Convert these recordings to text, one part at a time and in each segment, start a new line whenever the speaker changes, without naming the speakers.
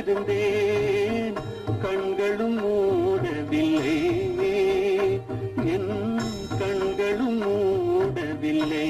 காத்திருந்தேன் கண்களும் மூடவில்லை என் கண்களும் மூடவில்லை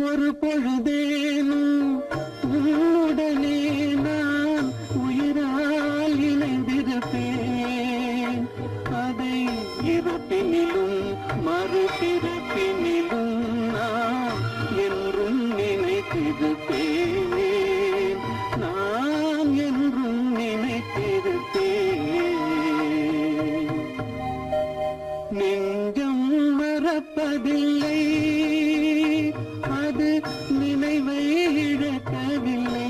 ஒரு பொழுதேனும் உன்னுடனே நான் உயிரால் இணைந்திருப்பேன் அதை இறப்பினிலும் மறுபிறப்பினிலும் நான் என்றும் நினைத்திருப்பேன் நான் என்றும் நினைத்திருப்பேன் நெஞ்சம் மறப்பதில்லை அது நினைவை இழக்கவில்லை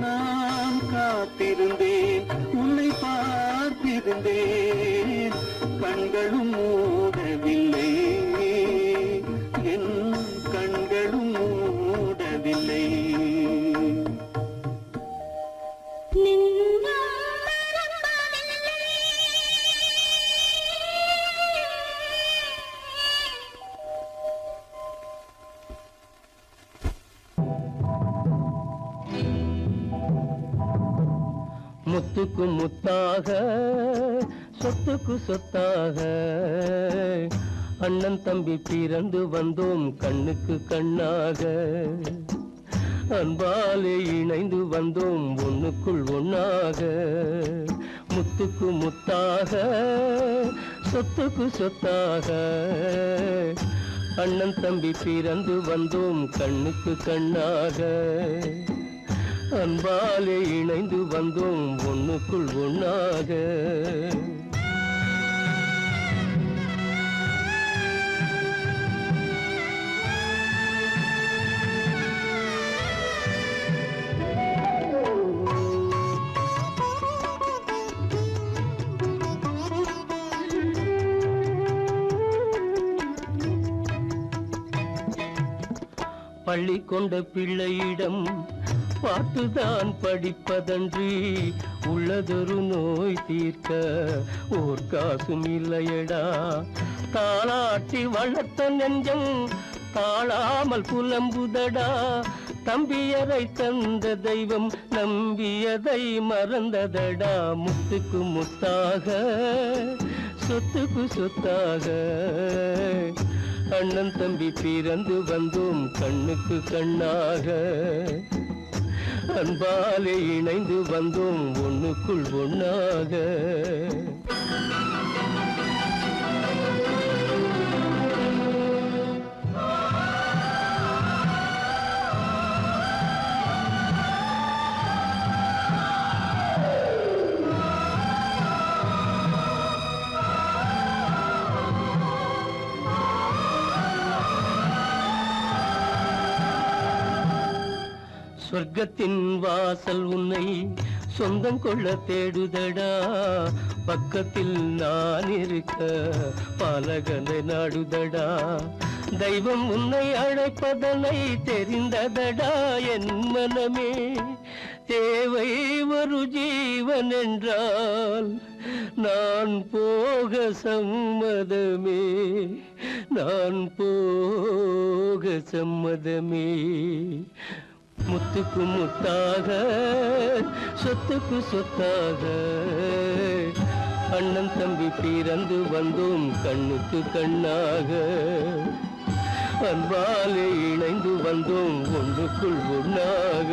நான் காத்திருந்தேன் உன்னை பார்த்திருந்தேன் கண்களும் மூடவில்லை என் கண்களும் மூடவில்லை முத்துக்கு முத்தாக சொத்துக்கு சொத்தாக அண்ணன் தம்பி பிறந்து வந்தோம் கண்ணுக்கு கண்ணாக அன்பாலே இணைந்து வந்தோம் ஒண்ணுக்குள் ஒண்ணாக முத்துக்கு முத்தாக சொத்துக்கு சொத்தாக அண்ணன் தம்பி பிறந்து வந்தோம் கண்ணுக்கு கண்ணாக அன்பாலே இணைந்து வந்தோம் ஒண்ணுக்குள் ஒண்ணாக பள்ளி கொண்ட பிள்ளையிடம் பாட்டுதான் படிப்பதன்றி உள்ளதொரு நோய் தீர்க்க ஓர் காசும் இல்லையடா தாளாட்டி வளர்த்த நெஞ்சம் தாழாமல் புலம்புதடா தம்பியரை தந்த தெய்வம் நம்பியதை மறந்ததடா முத்துக்கு முத்தாக சொத்துக்கு சொத்தாக அண்ணன் தம்பி பிறந்து வந்தோம் கண்ணுக்கு கண்ணாக அன்பாலே இணைந்து வந்தோம் ஒண்ணுக்குள் ஒண்ணாக சொர்க்கத்தின் வாசல் உன்னை சொந்தம் கொள்ள தேடுதடா, பக்கத்தில் நான் இருக்க பாலகனை நாடுதடா. தெய்வம் உன்னை அழைப்பதனை தெரிந்ததடா என் மனமே. தேவை ஒரு ஜீவன் என்றால் நான் போக சம்மதமே, நான் போக சம்மதமே. முத்துக்கு முத்தாக சொத்துக்கு சொத்தாக அண்ணன் தம்பி பிறந்து வந்தோம் கண்ணுக்கு கண்ணாக. அன்பாலே இணைந்து வந்தோம் ஒன்றுக்குள் ஒன்றாக.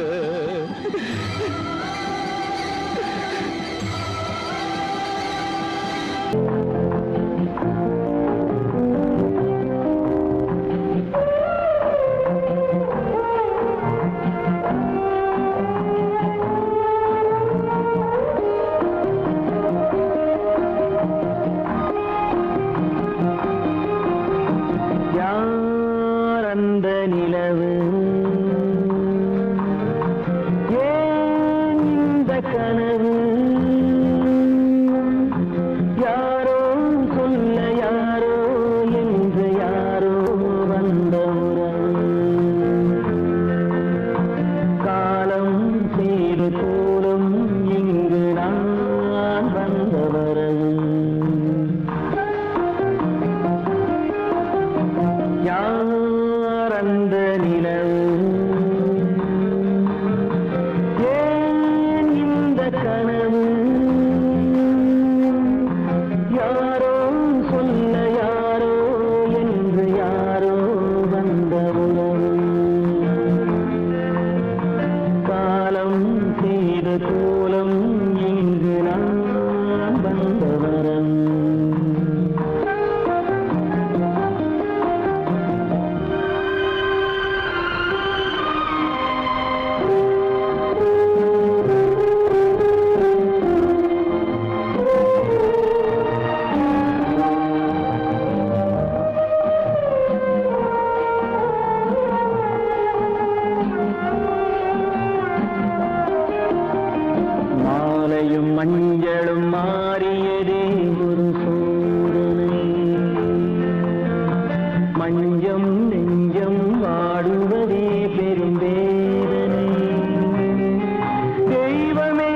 மஞ்சளும் மாறியதே ஒரு சோதனை, மஞ்சம் நெஞ்சம் வாடுவதே பெரும் வேதனை. தெய்வமே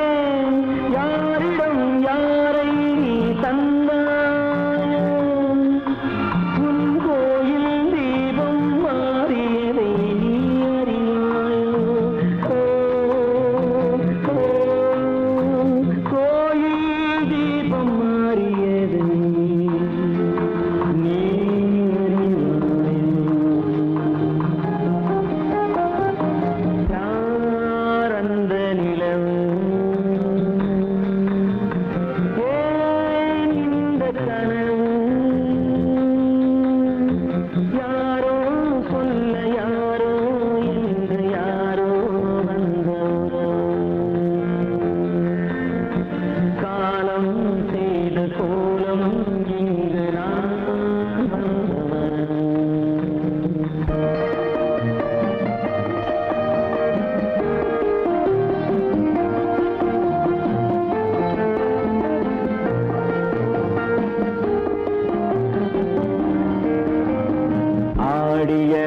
யாரிடம் யாரை நீ தந்தாயோ, உன் கோயில் தீபம் மாறியதை நீ அறியாயோ.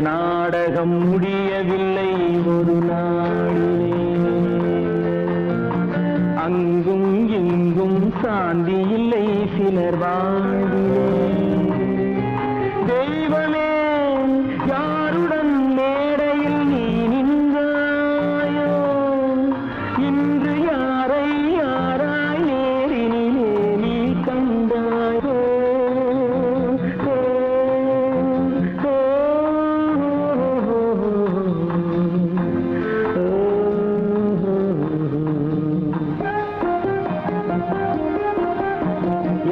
நாடகம் முடியவில்லை ஒரு நாளிலே, அங்கும் இங்கும் சாந்தி இல்லை சிலர் வாழ்விலே. தெய்வமே யாருடன் மேடையில் நீ நின்றாயோ, இன்று யாரை யாராய் நேரினிலே நீ கண்டாயோ.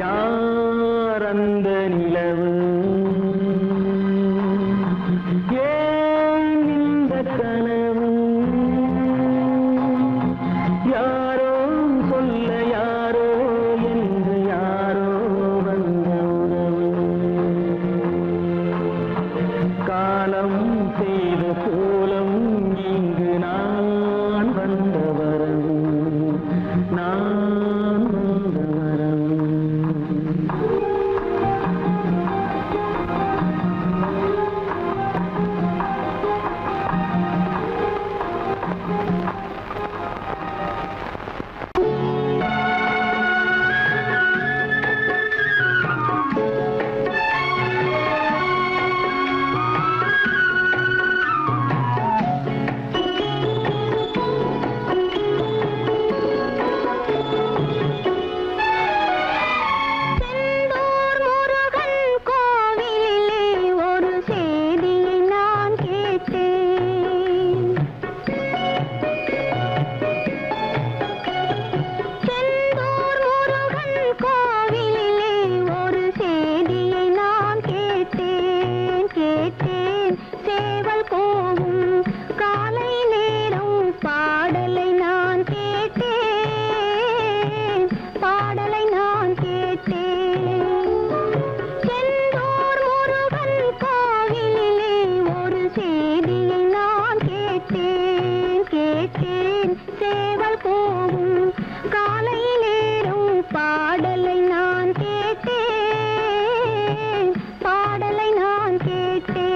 யார் அந்த நிலவு, ஏன் இந்த கனவு, யாரோ சொல்ல யாரோ என்று யாரோ வந்த உறவு. காலம் செய்த கோலம் இங்கு நான்
போகும் காலை நேரம் பாடலை நான் கேட்டேன், பாடலை நான் கேட்டேன்.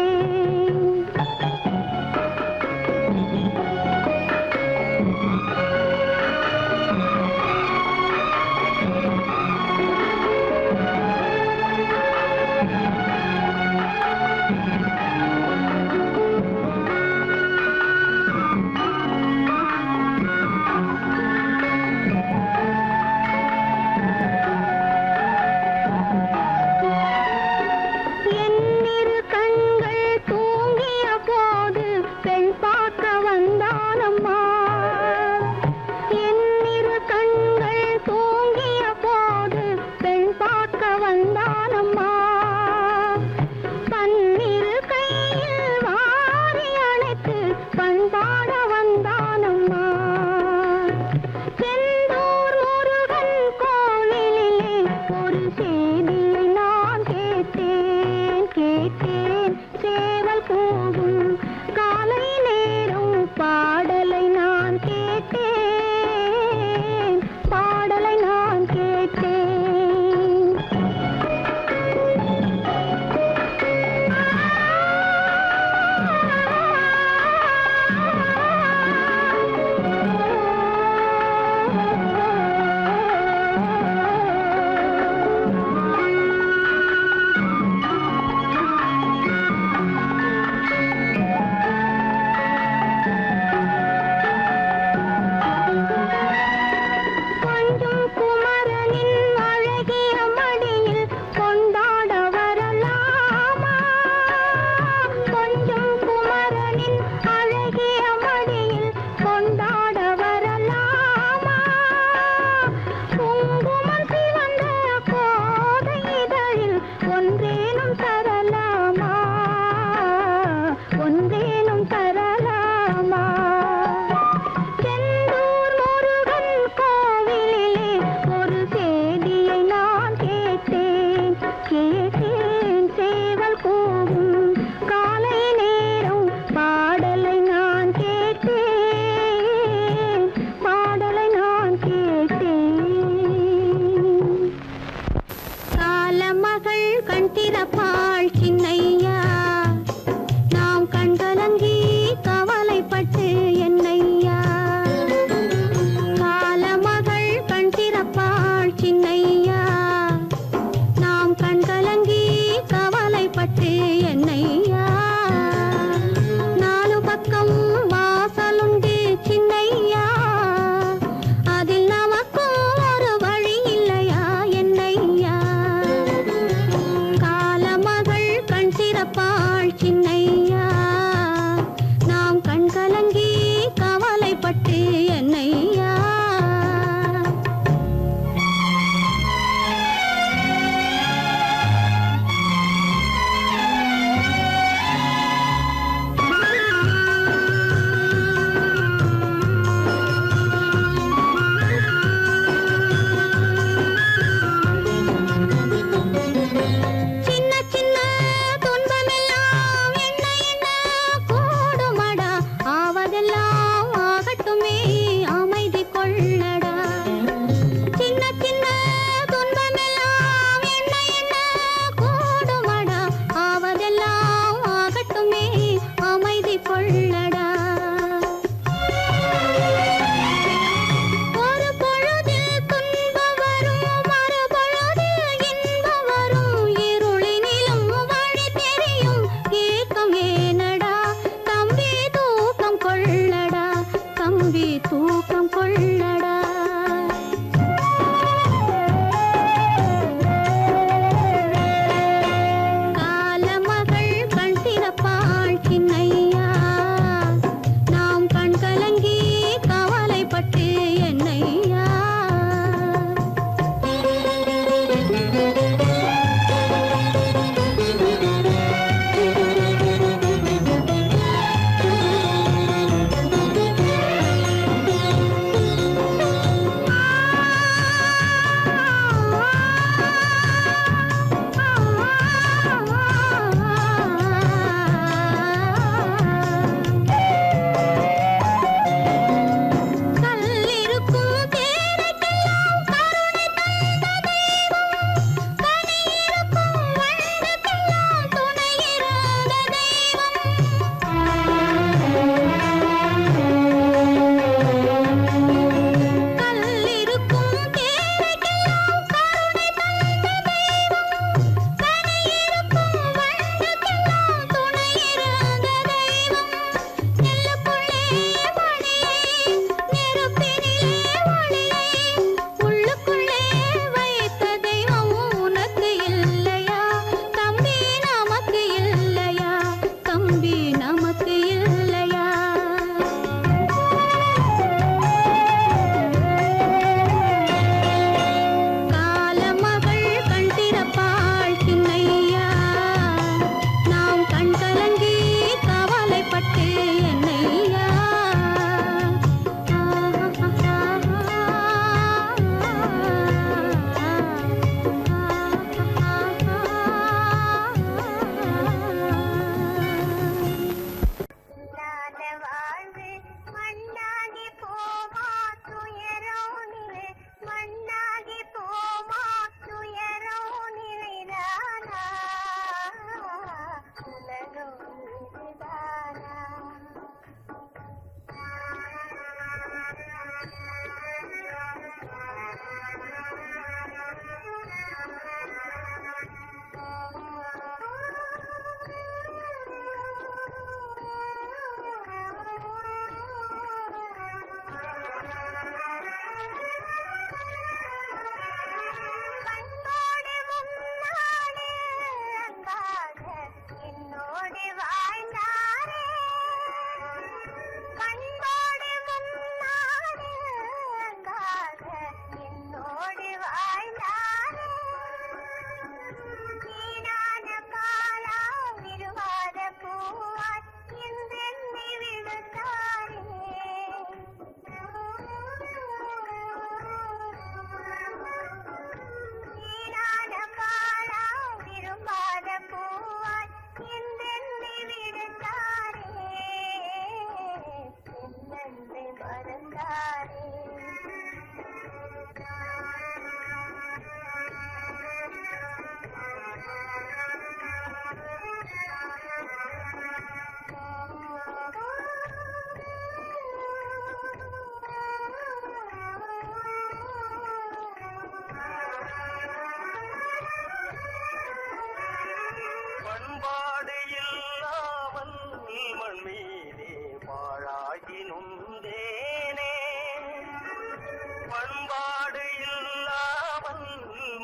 பண்பாடு இல்லாமல்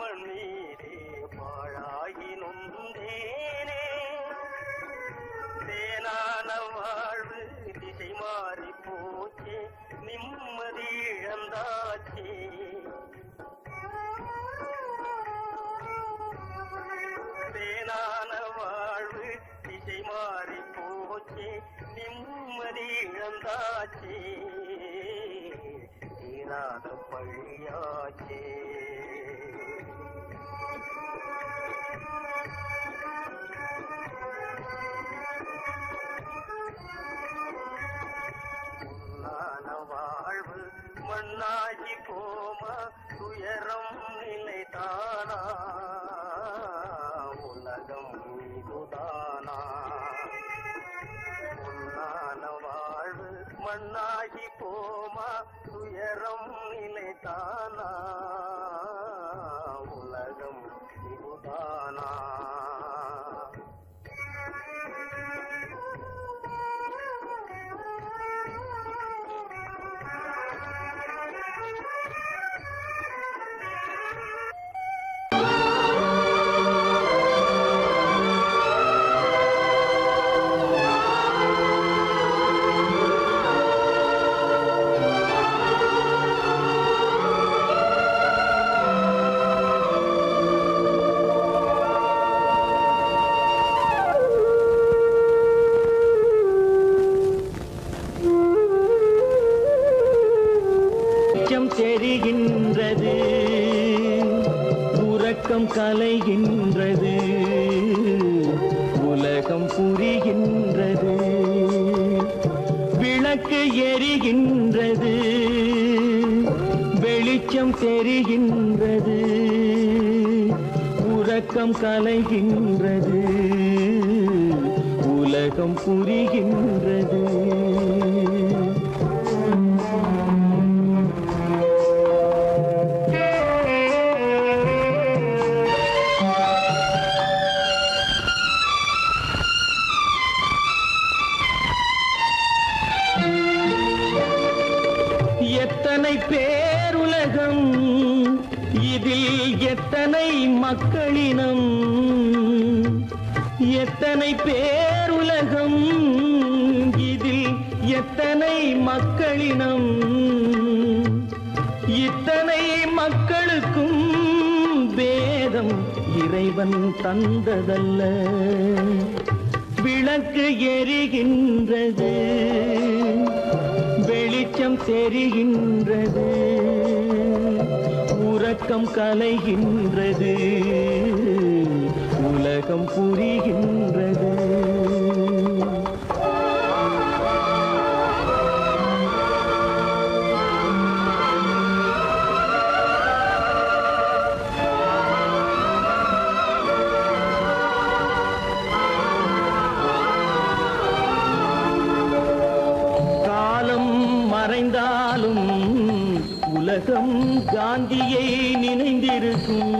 மண்ணீரே பாழாகி நொந்தேனே தேனான வாழ்வு திசை மாறி போச்சே நிம்மதி இழந்தாச்சே தேனான வாழ்வு திசை மாறி போச்சே நிம்மதி இழந்தாச்சே தீராத பழியாச்சே வாழ்வு மண்ணாகி போமா துயரம் நிலைதானா உலகம் இதுதானா பொன்னான வாழ்வு மண்ணாகி போமா துயரம் நிலைதானா உலகம் இதுதானா
தெரிகின்றது உறக்கம் கலைகின்றது உலகம் புரிகின்றது விளக்கு எரிகின்றது வெளிச்சம் தெரிகின்றது உறக்கம் கலைகின்றது உலகம் புரிகின்றது எத்தனை பேருலகம் இதில் எத்தனை மக்களினம் எத்தனை பேருலகம் இதில் எத்தனை மக்களினம் இத்தனை மக்களுக்கும் வேதம் இறைவன் தந்ததல்ல விளக்கு எரிகின்றது வெளிச்சம் தெரிகின்றது உறக்கம் கலைகின்றது உலகம் புரிகின்றது மறைந்தாலும் உலகம் காந்தியை நினைந்திருக்கும்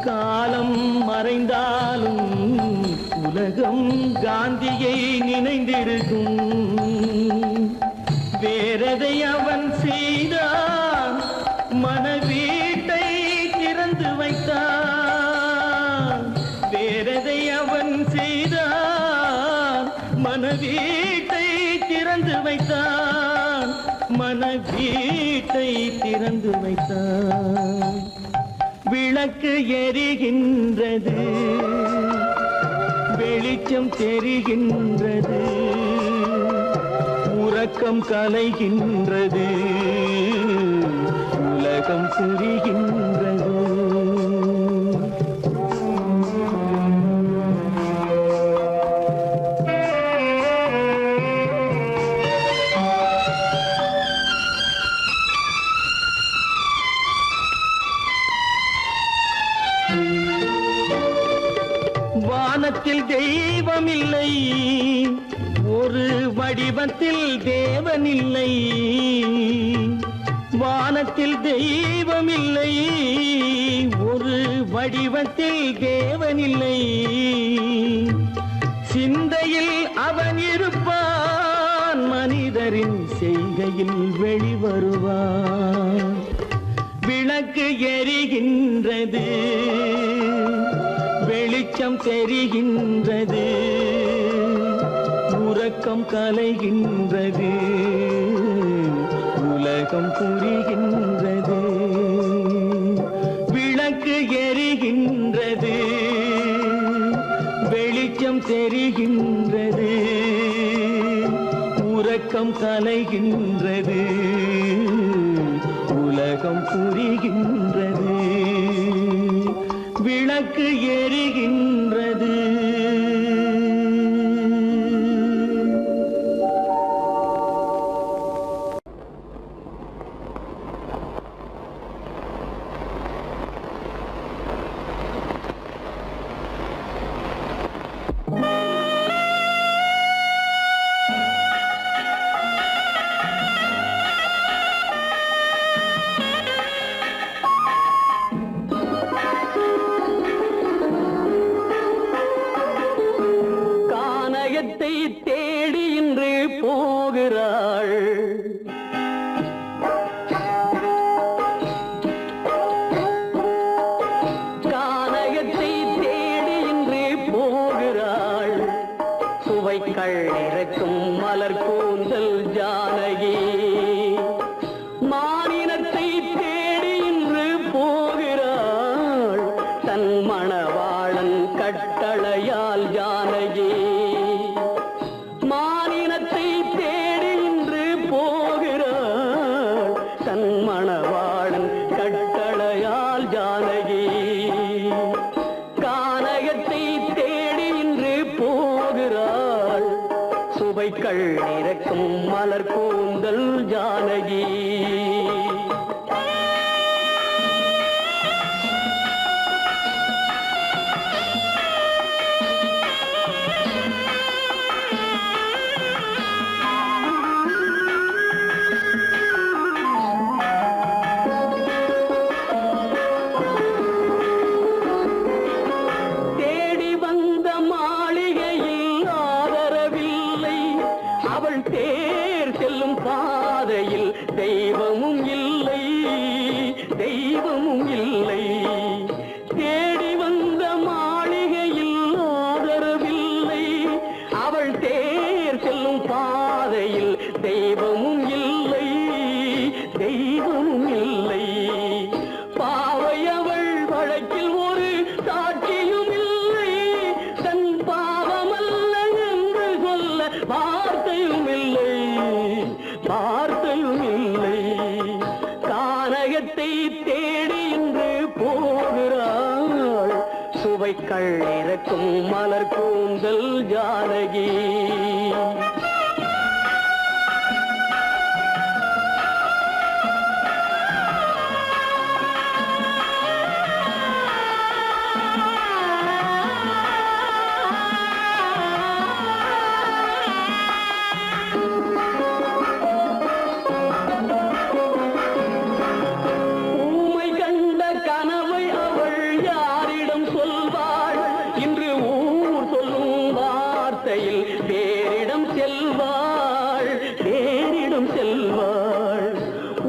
காலம் மறைந்தாலும் உலகம் காந்தியை நினைந்திருக்கும் வேறெதை அவன் செய்தான் மனவீட்டை திறந்து வைத்தான் வேறெதை அவன் செய்தான் மனவீட்டை திறந்து வைத்தான் மனவீட்டை திறந்து வைத்தான் விளக்கு எரிகின்றது வெளிச்சம் தெரிகின்றது உறக்கம் கலைகின்றது உலகம் புரிகின்றது வானத்தில் தெய்வமில்லை ஒரு வடிவத்தில் தேவனில்லை வானத்தில் தெய்வமில்லை ஒரு வடிவத்தில் தேவனில்லை சிந்தையில் அவன் இருப்பான் மனிதரின் செய்கை வேளையில் வெளிவருவார். விளக்கு எரிகின்றது, வெளிச்சம் தெரிகின்றது, உறக்கம் கலைகின்றது, உலகம் புரிகின்றது. விளக்கு எரிகின்றது, வெளிச்சம் தெரிகின்றது, உறக்கம் கலைகின்றது, உலகம் புரிகின்றது. விளக்கு எரிகின்றது. தேடி இன்று போகிறாள். கானகத்தை தேடி இன்று போகிறாள். சுவைக்கள் இறக்கும் மலர் கூந்தல் ஜானகி. மானினத்தை தேடி இன்று போகிறாள். தன் மணவாளன் கட்டளையால் ஜானகி. மானினத்தை தேடி இன்று போகிறாள். தன் மணவாளன் கட்டளையால் ஜானகி. கானகத்தை தேடி இன்று போகிறாள். சுவைக்கள் இறக்கும் மலர் கூந்தல் ஜானகி. தேர் செல்லும் பாதையில் தெய்வமும் இல்லை, தெய்வமும் இல்லை. தேடி வந்த மாளிகையில் ஆதரவில்லை. அவள் தேர் செல்லும் பாதையில் தெய்வமும் இல்லை, தெய்வமும் இல்லை. பாவை அவள் வழக்கில் ஒரு சாட்சியும் இல்லை. தன் பாவமல்ல என்று சொல்ல வார்த்தையும் இல்லை, வார்த்தையும் இல்லை. கானகத்தை தேடி இன்று போகிறாள். சுவைக்கள் இறக்கும் மலர் கூந்தல் ஜானகி. பேரிடம் செல்வாள், பேரிடம் செல்வாள்.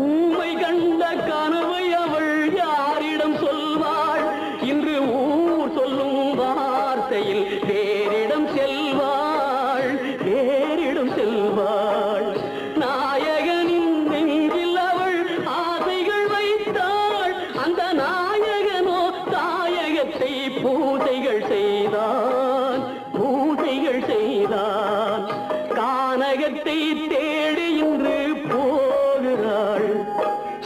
ஊமை கண்ட கனவை அவள் யாரிடம் சொல்வாள்? இன்று ஊர் சொல்லும் வார்த்தையில் பேரிடம் செல்வாள், பேரிடம் செல்வாள். நாயகனின் நெஞ்சில் அவள் ஆசைகள் வைத்தாள். அந்த நாயகனோ தாயகத்தை பூஜைகள் செய்தான், பூஜைகள் செய்தான். கானகத்தை தேடி இன்று போகிறாள்.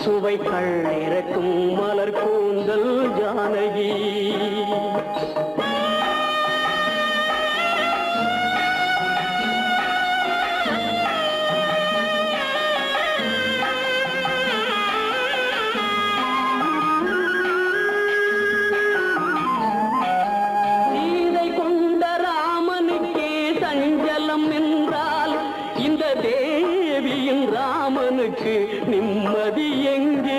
சுவைக்கள் இறக்கும் மலர் கூந்தல் ஜானகி. ராமனுக்கு நிம்மதி எங்கே,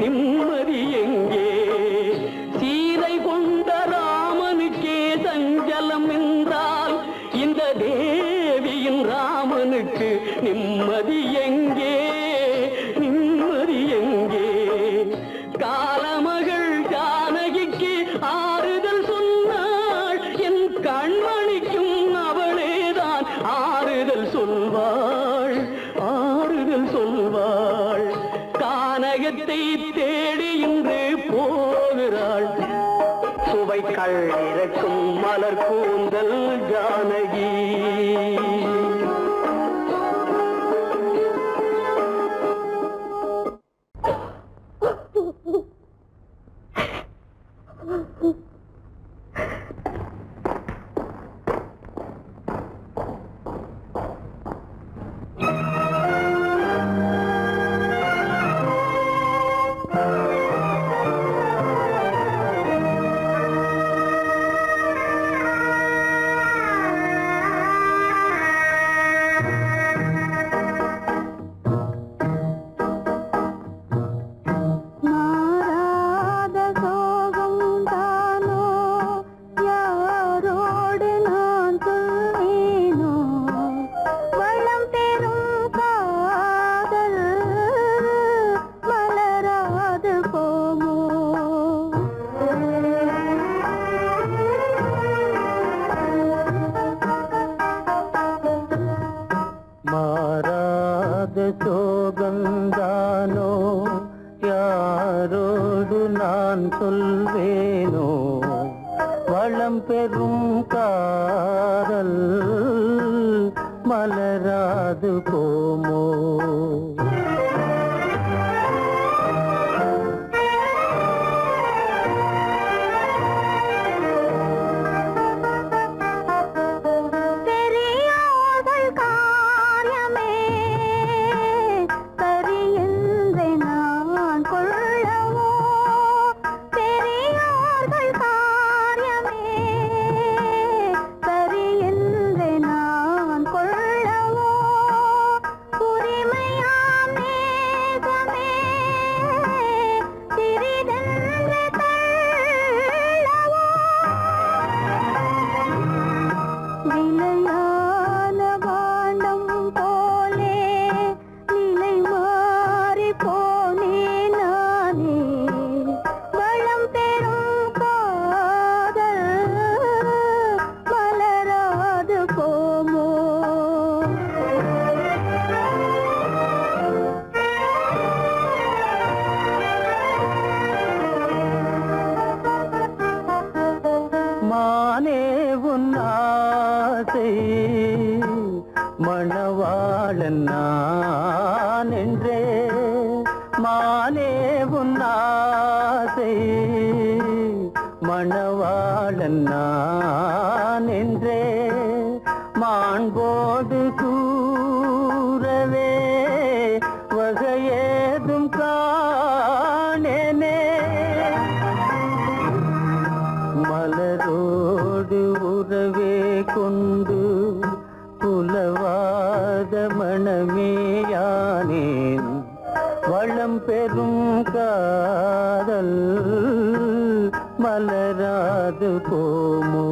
நிம்மதி எங்கே? சீதை கொண்ட ராமனுக்கே சஞ்சலம் என்றால் இந்த தேவியின் ராமனுக்கு நிம்மதி எங்கே? வையகத்தை தேடி இன்று போகிறாள் சுவைக்கள் இறக்கும் மலர் கூந்தல் ஜானகி. சோகந்தானோ யாரோடு நான் சொல்வேனோ வளம் பெறும் காதல் மலராது போமோ. மணவாளன் நான் என்றே மானே உன் ஆசை மணவாளன் நான் என்றே மாண்போடு கூறவே வகையேதும் காணேனே மலரோடு உறவே கொண்டு புலவாத மணமேயானேன் வளம் பெறும் காதல் மலராது போமோ.